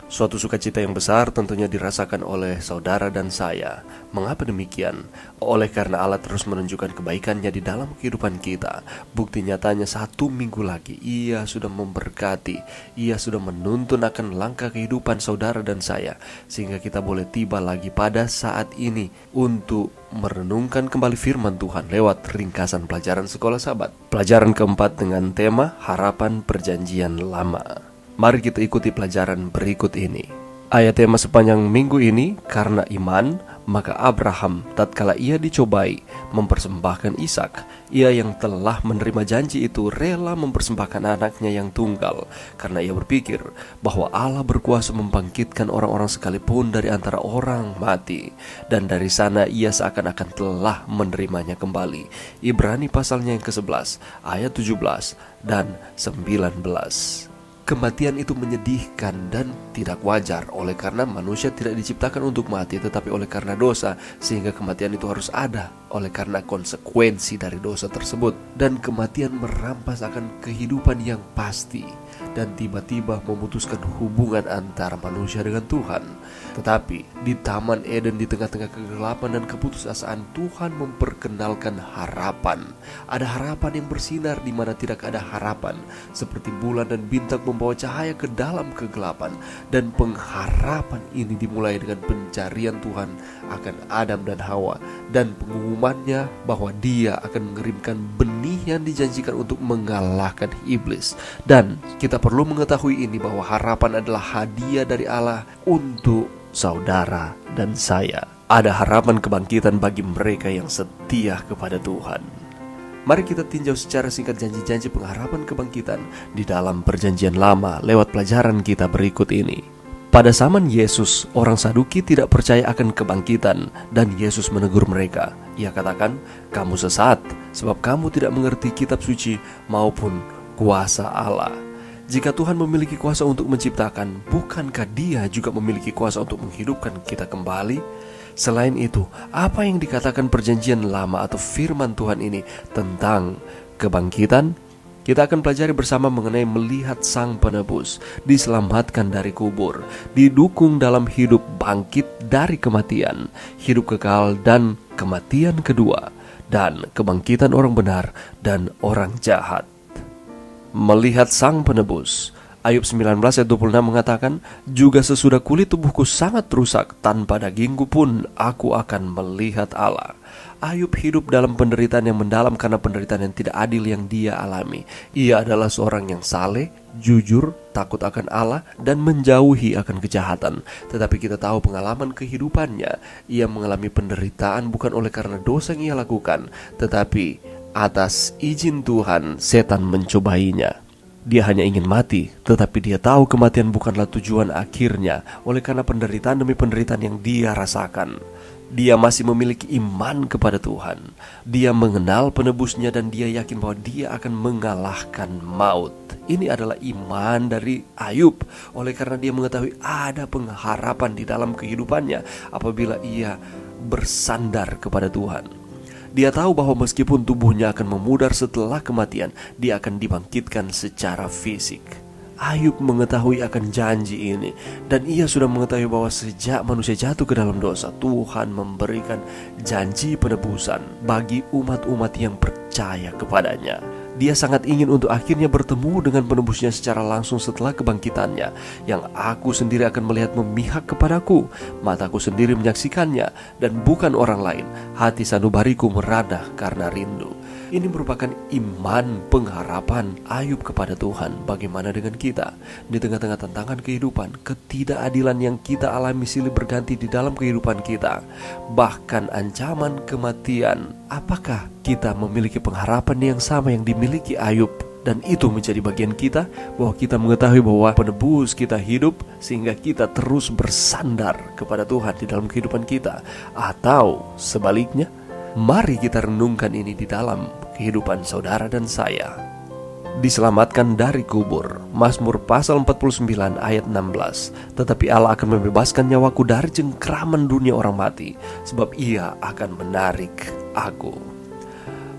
Suatu sukacita yang besar tentunya dirasakan oleh saudara dan saya. Mengapa demikian? Oleh karena Allah terus menunjukkan kebaikannya di dalam kehidupan kita. Bukti nyatanya 1 minggu lagi Ia sudah memberkati, Ia sudah menuntun akan langkah kehidupan saudara dan saya, sehingga kita boleh tiba lagi pada saat ini untuk merenungkan kembali firman Tuhan lewat ringkasan pelajaran sekolah Sabat. Pelajaran keempat dengan tema Harapan Perjanjian Lama. Mari kita ikuti pelajaran berikut ini. Ayat tema sepanjang minggu ini, karena iman, maka Abraham tatkala ia dicobai mempersembahkan Ishak, ia yang telah menerima janji itu rela mempersembahkan anaknya yang tunggal, karena ia berpikir bahwa Allah berkuasa membangkitkan orang-orang sekalipun dari antara orang mati, dan dari sana ia seakan-akan telah menerimanya kembali. Ibrani pasalnya yang ke-11 ayat 17 dan 19. Kematian itu menyedihkan dan tidak wajar, oleh karena manusia tidak diciptakan untuk mati, tetapi oleh karena dosa, sehingga kematian itu harus ada oleh karena konsekuensi dari dosa tersebut. Dan kematian merampas akan kehidupan yang pasti dan tiba-tiba memutuskan hubungan antara manusia dengan Tuhan. Tetapi di Taman Eden, di tengah-tengah kegelapan dan keputusasaan, Tuhan memperkenalkan harapan. Ada harapan yang bersinar di mana tidak ada harapan, seperti bulan dan bintang membawa cahaya ke dalam kegelapan. Dan pengharapan ini dimulai dengan pencarian Tuhan akan Adam dan Hawa, dan pengumumannya bahwa Dia akan mengirimkan benih yang dijanjikan untuk mengalahkan iblis. Dan kita perlu mengetahui ini, bahwa harapan adalah hadiah dari Allah untuk saudara dan saya. Ada harapan kebangkitan bagi mereka yang setia kepada Tuhan. Mari kita tinjau secara singkat janji-janji pengharapan kebangkitan di dalam Perjanjian Lama lewat pelajaran kita berikut ini. Pada zaman Yesus, orang Saduki tidak percaya akan kebangkitan, dan Yesus menegur mereka. Ia katakan, "Kamu sesat, sebab kamu tidak mengerti kitab suci maupun kuasa Allah." Jika Tuhan memiliki kuasa untuk menciptakan, bukankah Dia juga memiliki kuasa untuk menghidupkan kita kembali? Selain itu, apa yang dikatakan Perjanjian Lama atau firman Tuhan ini tentang kebangkitan? Kita akan pelajari bersama mengenai melihat Sang Penebus diselamatkan dari kubur, didukung dalam hidup bangkit dari kematian, hidup kekal dan kematian kedua, dan kebangkitan orang benar dan orang jahat. Melihat Sang Penebus. Ayub 19 ayat 26 mengatakan, "Juga sesudah kulit tubuhku sangat rusak, tanpa dagingku pun aku akan melihat Allah." Ayub hidup dalam penderitaan yang mendalam karena penderitaan yang tidak adil yang dia alami. Ia adalah seorang yang saleh, jujur, takut akan Allah, dan menjauhi akan kejahatan. Tetapi kita tahu pengalaman kehidupannya, ia mengalami penderitaan bukan oleh karena dosa yang ia lakukan, tetapi atas izin Tuhan, setan mencobainya. Dia hanya ingin mati, tetapi dia tahu kematian bukanlah tujuan akhirnya. Oleh karena penderitaan demi penderitaan yang dia rasakan, dia masih memiliki iman kepada Tuhan. Dia mengenal penebusnya dan dia yakin bahwa dia akan mengalahkan maut. Ini adalah iman dari Ayub. Oleh karena dia mengetahui ada pengharapan di dalam kehidupannya apabila ia bersandar kepada Tuhan. Dia tahu bahwa meskipun tubuhnya akan memudar setelah kematian, dia akan dibangkitkan secara fisik. Ayub mengetahui akan janji ini, dan ia sudah mengetahui bahwa sejak manusia jatuh ke dalam dosa, Tuhan memberikan janji penebusan bagi umat-umat yang percaya kepadanya. Dia sangat ingin untuk akhirnya bertemu dengan penebusnya secara langsung setelah kebangkitannya. "Yang aku sendiri akan melihat memihak kepadaku, mataku sendiri menyaksikannya, dan bukan orang lain. Hati sanubariku merana karena rindu." Ini merupakan iman pengharapan Ayub kepada Tuhan. Bagaimana dengan kita? Di tengah-tengah tantangan kehidupan, ketidakadilan yang kita alami silih berganti di dalam kehidupan kita, bahkan ancaman kematian, apakah kita memiliki pengharapan yang sama yang dimiliki Ayub? Dan itu menjadi bagian kita, bahwa kita mengetahui bahwa penebus kita hidup, sehingga kita terus bersandar kepada Tuhan di dalam kehidupan kita. Atau sebaliknya, mari kita renungkan ini di dalam kehidupan saudara dan saya. Diselamatkan dari kubur. Mazmur pasal 49 ayat 16. "Tetapi Allah akan membebaskan nyawaku dari cengkraman dunia orang mati, sebab Ia akan menarik aku."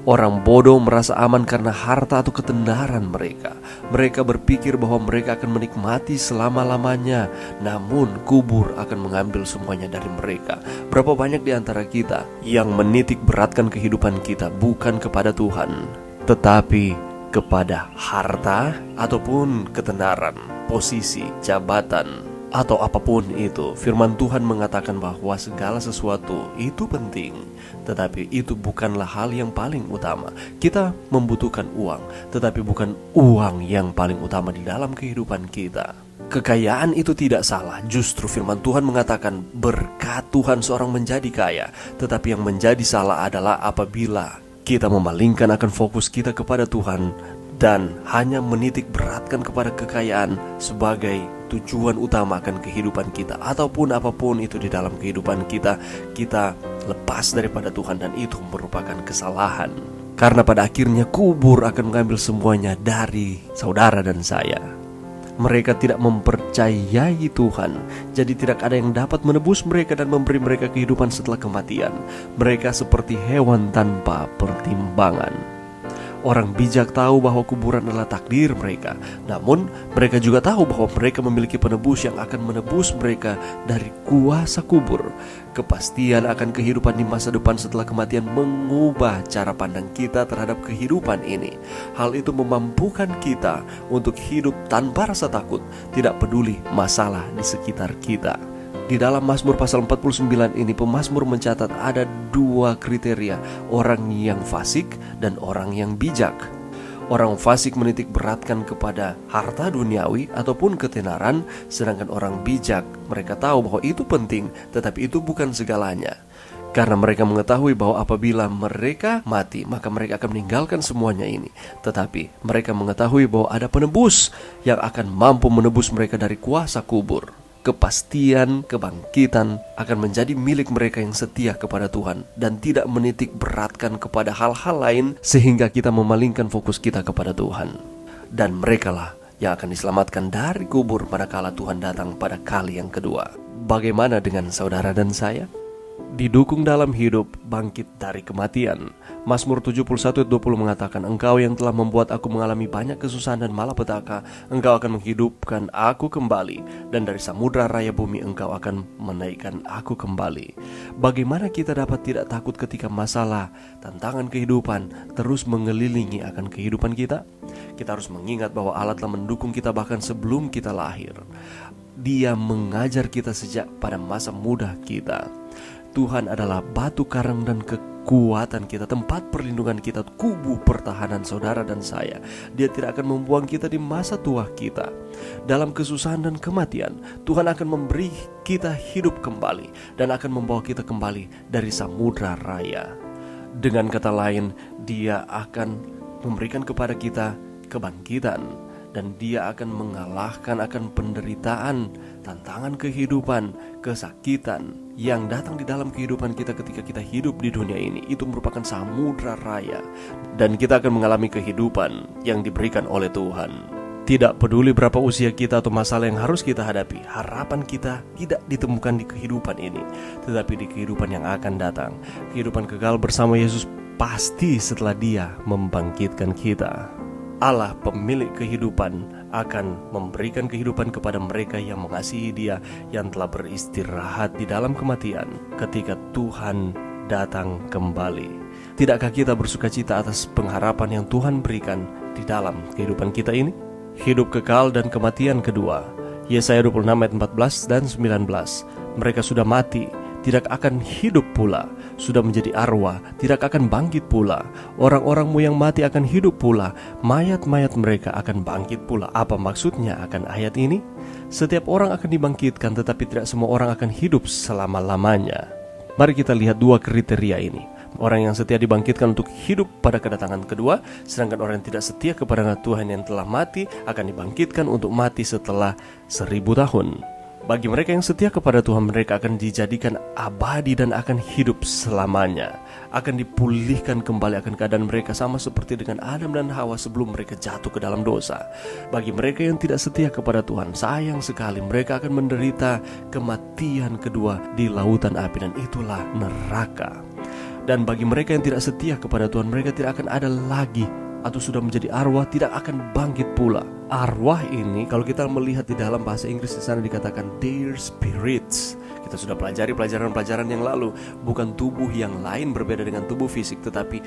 Orang bodoh merasa aman karena harta atau ketenaran mereka. Mereka berpikir bahwa mereka akan menikmati selama-lamanya, namun kubur akan mengambil semuanya dari mereka. Berapa banyak di antara kita yang menitik beratkan kehidupan kita bukan kepada Tuhan, tetapi kepada harta ataupun ketenaran, posisi, jabatan, atau apapun itu. Firman Tuhan mengatakan bahwa segala sesuatu itu penting, tetapi itu bukanlah hal yang paling utama. Kita membutuhkan uang, tetapi bukan uang yang paling utama di dalam kehidupan kita. Kekayaan itu tidak salah. Justru firman Tuhan mengatakan berkat Tuhan seorang menjadi kaya. Tetapi yang menjadi salah adalah apabila kita memalingkan akan fokus kita kepada Tuhan dan hanya menitik beratkan kepada kekayaan sebagai tujuan utama akan kehidupan kita, ataupun apapun itu di dalam kehidupan kita, kita lepas daripada Tuhan, dan itu merupakan kesalahan. Karena pada akhirnya kubur akan mengambil semuanya dari saudara dan saya. Mereka tidak mempercayai Tuhan, jadi tidak ada yang dapat menebus mereka dan memberi mereka kehidupan setelah kematian. Mereka seperti hewan tanpa pertimbangan. Orang bijak tahu bahwa kuburan adalah takdir mereka, namun mereka juga tahu bahwa mereka memiliki penebus yang akan menebus mereka dari kuasa kubur. Kepastian akan kehidupan di masa depan setelah kematian mengubah cara pandang kita terhadap kehidupan ini. Hal itu memampukan kita untuk hidup tanpa rasa takut, tidak peduli masalah di sekitar kita. Di dalam Mazmur pasal 49 ini, pemazmur mencatat ada dua kriteria, orang yang fasik dan orang yang bijak. Orang fasik menitik beratkan kepada harta duniawi ataupun ketenaran, sedangkan orang bijak, mereka tahu bahwa itu penting, tetapi itu bukan segalanya. Karena mereka mengetahui bahwa apabila mereka mati, maka mereka akan meninggalkan semuanya ini. Tetapi mereka mengetahui bahwa ada penebus yang akan mampu menebus mereka dari kuasa kubur. Kepastian kebangkitan akan menjadi milik mereka yang setia kepada Tuhan dan tidak menitik beratkan kepada hal-hal lain, sehingga kita memalingkan fokus kita kepada Tuhan. Dan merekalah yang akan diselamatkan dari kubur manakala Tuhan datang pada kali yang kedua. Bagaimana dengan saudara dan saya? Didukung dalam hidup, bangkit dari kematian. Mazmur 71:20 mengatakan, Engkau yang telah membuat aku mengalami banyak kesusahan dan malapetaka, Engkau akan menghidupkan aku kembali, dan dari samudra raya bumi Engkau akan menaikkan aku kembali. Bagaimana kita dapat tidak takut ketika masalah, tantangan kehidupan terus mengelilingi akan kehidupan kita? Kita harus mengingat bahwa Allah telah mendukung kita bahkan sebelum kita lahir. Dia mengajar kita sejak pada masa muda kita. Tuhan adalah batu karang dan kekuatan kita, tempat perlindungan kita, kubu pertahanan saudara dan saya. Dia tidak akan membuang kita di masa tua kita. Dalam kesusahan dan kematian, Tuhan akan memberi kita hidup kembali dan akan membawa kita kembali dari samudra raya. Dengan kata lain, Dia akan memberikan kepada kita kebangkitan, dan Dia akan mengalahkan akan penderitaan, tantangan kehidupan, kesakitan yang datang di dalam kehidupan kita ketika kita hidup di dunia ini. Itu merupakan samudra raya, dan kita akan mengalami kehidupan yang diberikan oleh Tuhan. Tidak peduli berapa usia kita atau masalah yang harus kita hadapi, harapan kita tidak ditemukan di kehidupan ini, tetapi di kehidupan yang akan datang. Kehidupan kekal bersama Yesus pasti setelah Dia membangkitkan kita. Allah pemilik kehidupan akan memberikan kehidupan kepada mereka yang mengasihi Dia, yang telah beristirahat di dalam kematian ketika Tuhan datang kembali. Tidakkah kita bersukacita atas pengharapan yang Tuhan berikan di dalam kehidupan kita ini? Hidup kekal dan kematian kedua. Yesaya 26 ayat 14 dan 19. Mereka sudah mati, tidak akan hidup pula. Sudah menjadi arwah, tidak akan bangkit pula. Orang-orangmu yang mati akan hidup pula. Mayat-mayat mereka akan bangkit pula. Apa maksudnya akan ayat ini? Setiap orang akan dibangkitkan, tetapi tidak semua orang akan hidup selama-lamanya. Mari kita lihat dua kriteria ini. Orang yang setia dibangkitkan untuk hidup pada kedatangan kedua, sedangkan orang yang tidak setia kepada Tuhan yang telah mati akan dibangkitkan untuk mati setelah 1000 tahun. Bagi mereka yang setia kepada Tuhan, mereka akan dijadikan abadi dan akan hidup selamanya. Akan dipulihkan kembali akan keadaan mereka sama seperti dengan Adam dan Hawa sebelum mereka jatuh ke dalam dosa. Bagi mereka yang tidak setia kepada Tuhan, sayang sekali mereka akan menderita kematian kedua di lautan api, dan itulah neraka. Dan bagi mereka yang tidak setia kepada Tuhan, mereka tidak akan ada lagi, atau sudah menjadi arwah, tidak akan bangkit pula. Arwah ini kalau kita melihat di dalam bahasa Inggris di sana dikatakan their spirits. Kita sudah pelajari pelajaran-pelajaran yang lalu. Bukan tubuh yang lain berbeda dengan tubuh fisik, tetapi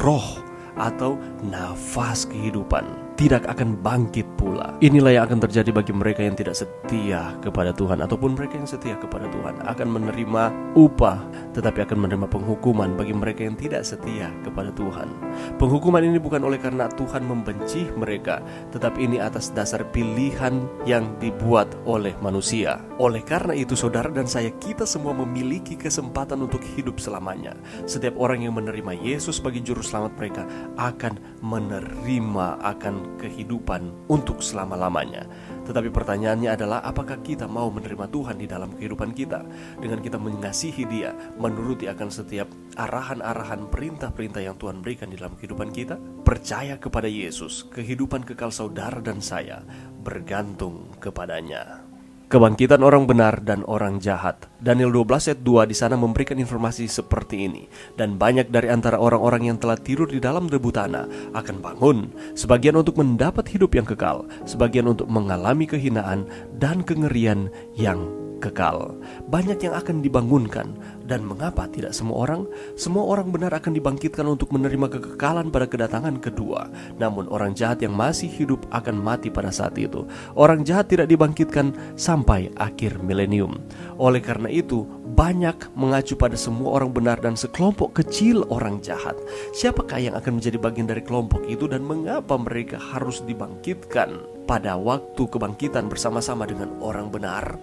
roh atau nafas kehidupan tidak akan bangkit pula. Inilah yang akan terjadi bagi mereka yang tidak setia kepada Tuhan, ataupun mereka yang setia kepada Tuhan akan menerima upah, tetapi akan menerima penghukuman bagi mereka yang tidak setia kepada Tuhan. Penghukuman ini bukan oleh karena Tuhan membenci mereka, tetapi ini atas dasar pilihan yang dibuat oleh manusia. Oleh karena itu, saudara dan saya, kita semua memiliki kesempatan untuk hidup selamanya. Setiap orang yang menerima Yesus sebagai juru selamat mereka akan menerima akan kehidupan untuk selama-lamanya. Tetapi pertanyaannya adalah, apakah kita mau menerima Tuhan di dalam kehidupan kita? Dengan kita mengasihi Dia, menuruti akan setiap arahan-arahan, perintah-perintah yang Tuhan berikan di dalam kehidupan kita, percaya kepada Yesus, kehidupan kekal saudara dan saya bergantung kepadanya. Kebangkitan orang benar dan orang jahat. Daniel 12 ayat 2 di sana memberikan informasi seperti ini. Dan banyak dari antara orang-orang yang telah tidur di dalam debu tanah akan bangun, sebagian untuk mendapat hidup yang kekal, sebagian untuk mengalami kehinaan dan kengerian yang kekal. Banyak yang akan dibangunkan. Dan mengapa tidak semua orang? Semua orang benar akan dibangkitkan untuk menerima kekekalan pada kedatangan kedua. Namun orang jahat yang masih hidup akan mati pada saat itu. Orang jahat tidak dibangkitkan sampai akhir milenium. Oleh karena itu, banyak mengacu pada semua orang benar dan sekelompok kecil orang jahat. Siapakah yang akan menjadi bagian dari kelompok itu, dan mengapa mereka harus dibangkitkan pada waktu kebangkitan bersama-sama dengan orang benar?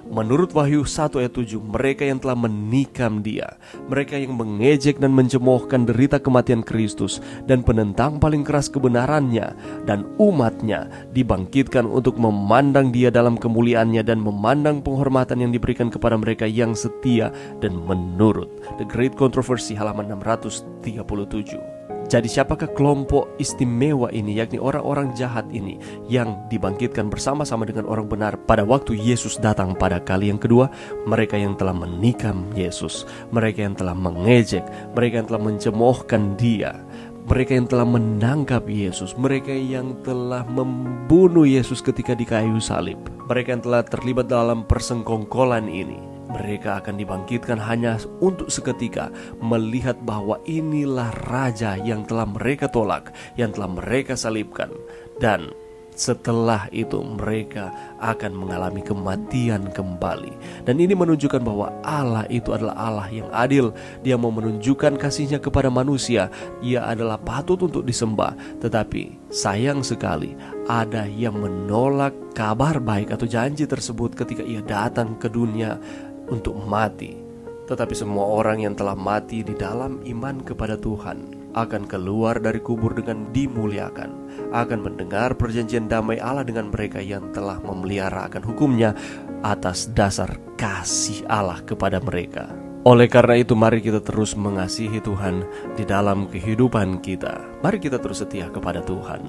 Menurut Wahyu 1 ayat 7, mereka yang telah menikam Dia, mereka yang mengejek dan mencemoohkan derita kematian Kristus dan penentang paling keras kebenarannya, dan umatnya dibangkitkan untuk memandang Dia dalam kemuliaannya dan memandang penghormatan yang diberikan kepada mereka yang setia dan menurut. The Great Controversy halaman 637. Jadi siapakah kelompok istimewa ini, yakni orang-orang jahat ini, yang dibangkitkan bersama-sama dengan orang benar pada waktu Yesus datang pada kali yang kedua? Mereka yang telah menikam Yesus, mereka yang telah mengejek, mereka yang telah mencemoohkan Dia, mereka yang telah menangkap Yesus, mereka yang telah membunuh Yesus ketika di kayu salib, mereka yang telah terlibat dalam persengkongkolan ini. Mereka akan dibangkitkan hanya untuk seketika, melihat bahwa inilah Raja yang telah mereka tolak, yang telah mereka salibkan. Dan setelah itu mereka akan mengalami kematian kembali. Dan ini menunjukkan bahwa Allah itu adalah Allah yang adil. Dia mau menunjukkan kasih-Nya kepada manusia. Ia adalah patut untuk disembah. Tetapi sayang sekali, ada yang menolak kabar baik atau janji tersebut ketika Ia datang ke dunia untuk mati. Tetapi semua orang yang telah mati di dalam iman kepada Tuhan akan keluar dari kubur dengan dimuliakan, akan mendengar perjanjian damai Allah dengan mereka yang telah memelihara akan hukum-Nya atas dasar kasih Allah kepada mereka. Oleh karena itu, mari kita terus mengasihi Tuhan di dalam kehidupan kita. Mari kita terus setia kepada Tuhan,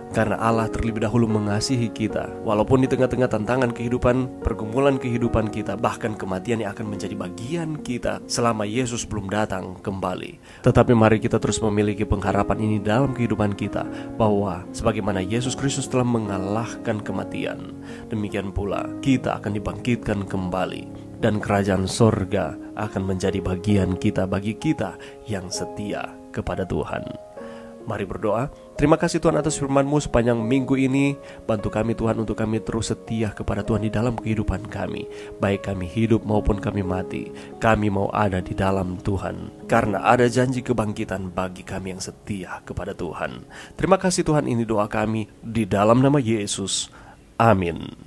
karena Allah terlebih dahulu mengasihi kita. Walaupun di tengah-tengah tantangan kehidupan, pergumulan kehidupan kita, bahkan kematian yang akan menjadi bagian kita selama Yesus belum datang kembali. Tetapi mari kita terus memiliki pengharapan ini dalam kehidupan kita, bahwa sebagaimana Yesus Kristus telah mengalahkan kematian, demikian pula kita akan dibangkitkan kembali, dan kerajaan sorga akan menjadi bagian kita bagi kita yang setia kepada Tuhan. Mari berdoa. Terima kasih Tuhan atas firman-Mu sepanjang minggu ini. Bantu kami Tuhan untuk kami terus setia kepada Tuhan di dalam kehidupan kami. Baik kami hidup maupun kami mati, kami mau ada di dalam Tuhan, karena ada janji kebangkitan bagi kami yang setia kepada Tuhan. Terima kasih Tuhan, ini doa kami di dalam nama Yesus. Amin.